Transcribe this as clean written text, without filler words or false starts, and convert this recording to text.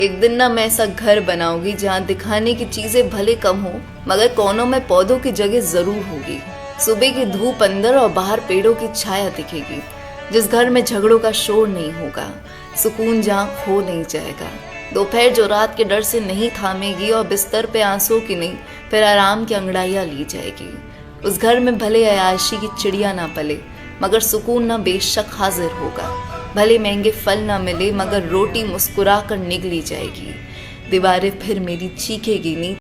एक दिन ना मैं ऐसा घर बनाऊंगी जहाँ दिखाने की चीजें भले कम हो मगर कोनों में पौधों की जगह जरूर होगी। सुबह की धूप अंदर और बाहर पेड़ों की छाया दिखेगी। जिस घर में झगड़ों का शोर नहीं होगा, सुकून जहाँ खो नहीं जाएगा। दोपहर जो रात के डर से नहीं थामेगी और बिस्तर पे आंसू की नहीं फिर आराम की अंगड़ाइयाँ ली जाएगी। उस घर में भले अयाशी की चिड़िया ना पले मगर सुकून ना बेशक हाजिर होगा। भले महंगे फल ना मिले मगर रोटी मुस्कुरा कर निगली जाएगी। दीवारें फिर मेरी चीखेगी नहीं,